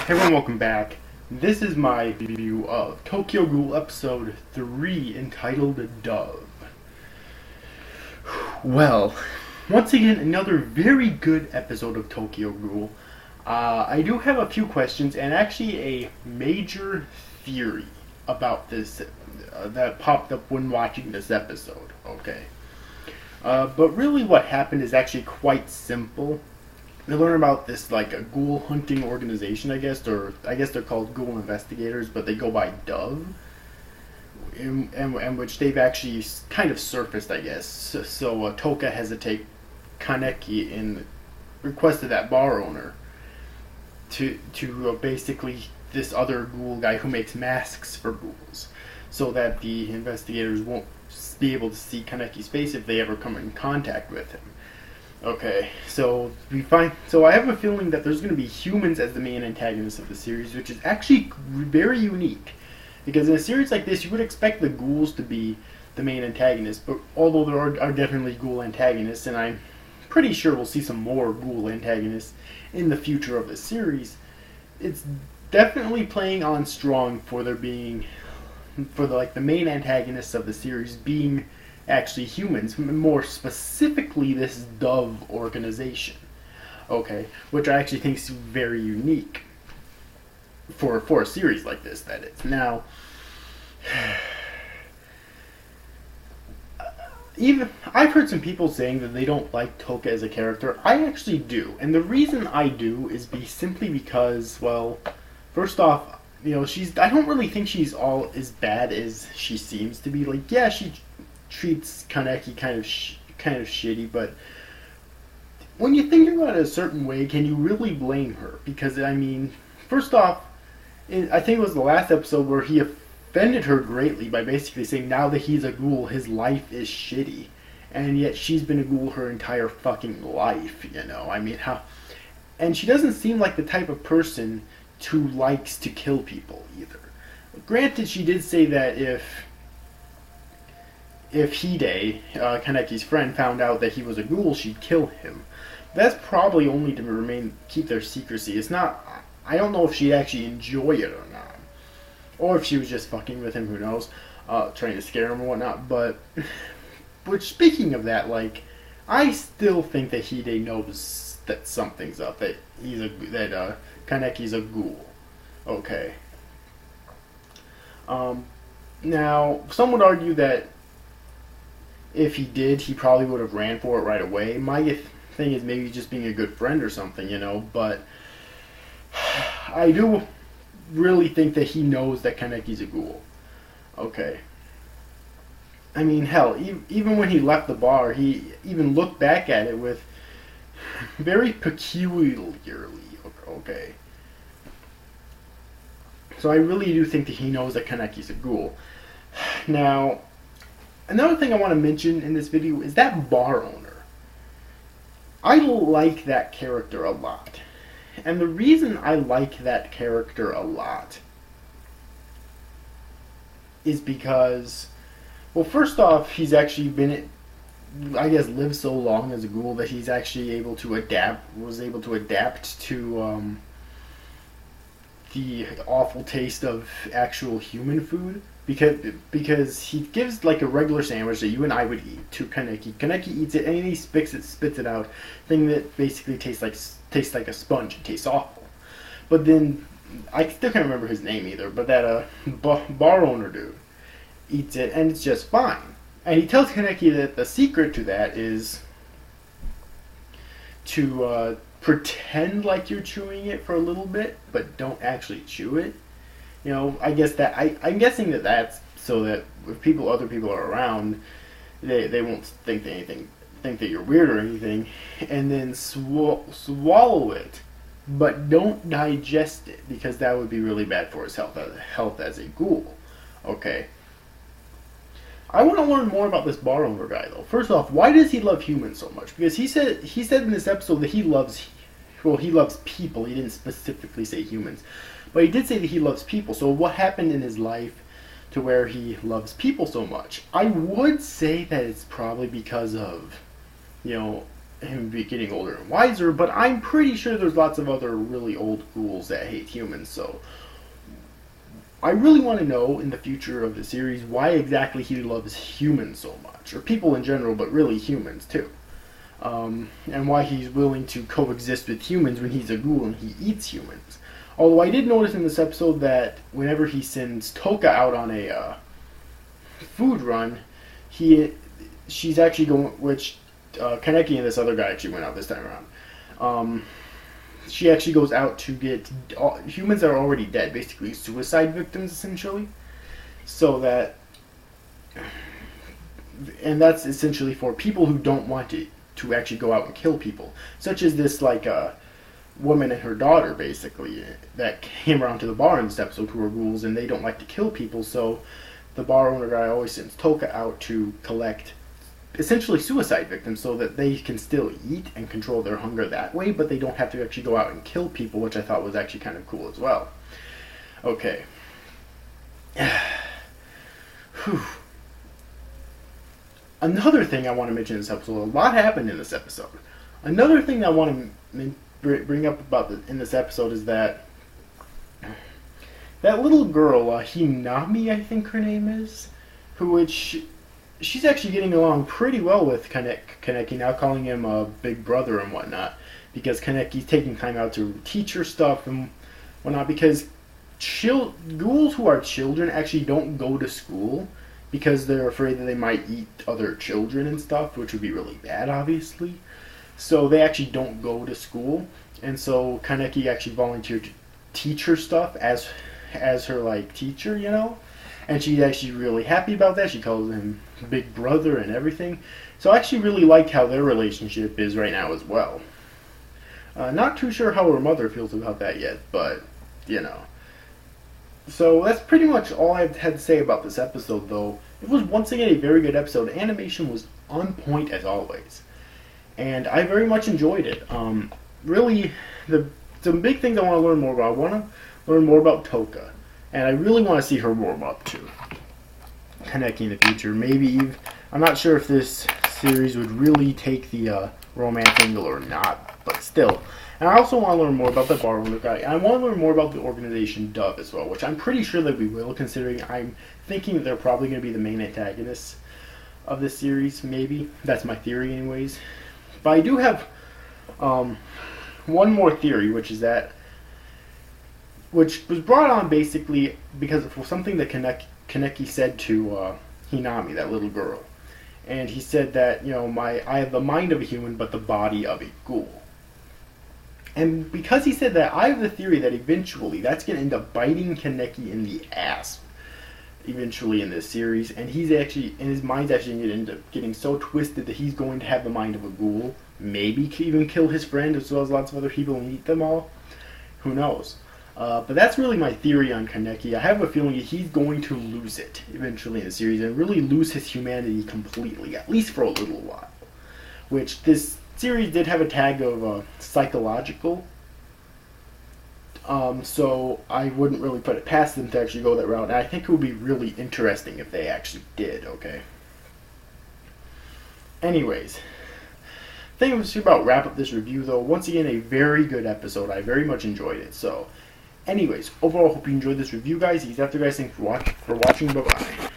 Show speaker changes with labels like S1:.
S1: Hey everyone, welcome back. This is my review of Tokyo Ghoul episode 3 entitled Dove. Well, once again, another very good episode of Tokyo Ghoul. I do have a few questions and actually a major theory about this that popped up when watching this episode. Okay. But really what happened is actually quite simple. We learn about this like a ghoul hunting organization, I guess, or I guess they're called ghoul investigators, but they go by Dove, and which they've actually kind of surfaced, I guess. So Toka has to take Kaneki and requested that bar owner to basically this other ghoul guy who makes masks for ghouls, so that the investigators won't be able to see Kaneki's face if they ever come in contact with him. Okay, so I have a feeling that there's going to be humans as the main antagonists of the series, which is actually very unique. Because in a series like this, you would expect the ghouls to be the main antagonists, but although there are definitely ghoul antagonists, and I'm pretty sure we'll see some more ghoul antagonists in the future of the series, it's definitely playing on strong for there being, the main antagonists of the series being actually humans, more specifically this Dove organization, okay, which I actually think is very unique for a series like this, that is. Now, even I've heard some people saying that they don't like Toka as a character. I actually do, and the reason I do is simply because, well, first off, I don't really think she's all as bad as she seems to be. Like, yeah, she treats Kaneki kind of shitty, but when you think about it a certain way, can you really blame her? Because, I mean, first off, I think it was the last episode where he offended her greatly by basically saying now that he's a ghoul, his life is shitty. And yet she's been a ghoul her entire fucking life, I mean, how... And she doesn't seem like the type of person who likes to kill people, either. Granted, she did say that if Hide, Kaneki's friend, found out that he was a ghoul, she'd kill him. That's probably only to keep their secrecy. It's not... I don't know if she'd actually enjoy it or not. Or if she was just fucking with him, who knows. Trying to scare him or whatnot. But speaking of that, like, I still think that Hide knows that something's up. That Kaneki's a ghoul. Okay. Now, some would argue that if he did, he probably would have ran for it right away. My thing is maybe just being a good friend or something, but I do really think that he knows that Kaneki's a ghoul. Okay. I mean, hell, even when he left the bar, he even looked back at it with very peculiarly, okay. So I really do think that he knows that Kaneki's a ghoul. Now, another thing I want to mention in this video is that bar owner. I like that character a lot. And the reason I like that character a lot is because, well, first off, he's actually been, I guess, lived so long as a ghoul that he's actually was able to adapt to the awful taste of actual human food. Because he gives like a regular sandwich that you and I would eat to Kaneki. Kaneki eats it and he spits it out. Thing that basically tastes like a sponge. It tastes awful. But then I still can't remember his name either. But that bar owner dude eats it and it's just fine. And he tells Kaneki that the secret to that is to pretend like you're chewing it for a little bit, but don't actually chew it. I guess that I'm guessing that's so that if other people are around, they won't think that you're weird or anything, and then swallow it, but don't digest it because that would be really bad for his health as a ghoul. Okay. I want to learn more about this bar owner guy though. First off, why does he love humans so much? Because he said in this episode that he loves people. He didn't specifically say humans. But he did say that he loves people. So what happened in his life to where he loves people so much? I would say that it's probably because of, him be getting older and wiser, but I'm pretty sure there's lots of other really old ghouls that hate humans, so I really want to know in the future of the series why exactly he loves humans so much, or people in general, but really humans too. And why he's willing to coexist with humans when he's a ghoul and he eats humans. Although I did notice in this episode that whenever he sends Toka out on a food run, she's actually going, which Kaneki and this other guy actually went out this time around. She actually goes out to get humans that are already dead, basically suicide victims, essentially. So that, and that's essentially for people who don't want to actually go out and kill people, such as this woman and her daughter, basically, that came around to the bar in this episode, who are ghouls, and they don't like to kill people. So the bar owner guy always sends Toka out to collect essentially suicide victims so that they can still eat and control their hunger that way, but they don't have to actually go out and kill people, which I thought was actually kind of cool as well. Okay. Another thing I want to mention in this episode, a lot happened in this episode. Another thing I want to bring up in this episode is that little girl, Hinami, I think her name is, she's actually getting along pretty well with Kaneki, now calling him a big brother and whatnot, because Kaneki's taking time out to teach her stuff and whatnot, because ghouls who are children actually don't go to school because they're afraid that they might eat other children and stuff, which would be really bad, obviously. So they actually don't go to school, and so Kaneki actually volunteered to teach her stuff as her teacher, and she's actually really happy about that. She calls him big brother and everything. So I actually really liked how their relationship is right now as well. Not too sure how her mother feels about that yet, but So that's pretty much all I've had to say about this episode, though. It was once again a very good episode. Animation was on point as always, and I very much enjoyed it. Really, some big things I want to learn more about. I want to learn more about Toka, and I really want to see her warm up to Kaneki in the future. Maybe I'm not sure if this series would really take the romance angle or not, but still. And I also want to learn more about the bar owner guy. And I want to learn more about the organization Dove as well, which I'm pretty sure that we will, considering I'm thinking that they're probably going to be the main antagonists of this series, maybe. That's my theory anyways. But I do have one more theory, which was brought on basically because of something that Kaneki said to Hinami, that little girl. And he said that, I have the mind of a human, but the body of a ghoul. And because he said that, I have the theory that eventually that's going to end up biting Kaneki in the ass eventually in this series, and his mind's actually going to end up getting so twisted that he's going to have the mind of a ghoul, maybe even kill his friend as well as lots of other people and eat them all. Who knows? But that's really my theory on Kaneki. I have a feeling that he's going to lose it eventually in the series and really lose his humanity completely, at least for a little while. Which this series did have a tag of psychological, so I wouldn't really put it past them to actually go that route, and I think it would be really interesting if they actually did, okay? Anyways, I think I'm just about to wrap up this review, though. Once again, a very good episode. I very much enjoyed it, so anyways, overall, hope you enjoyed this review, guys. These after guys, thanks for watching. Bye-bye.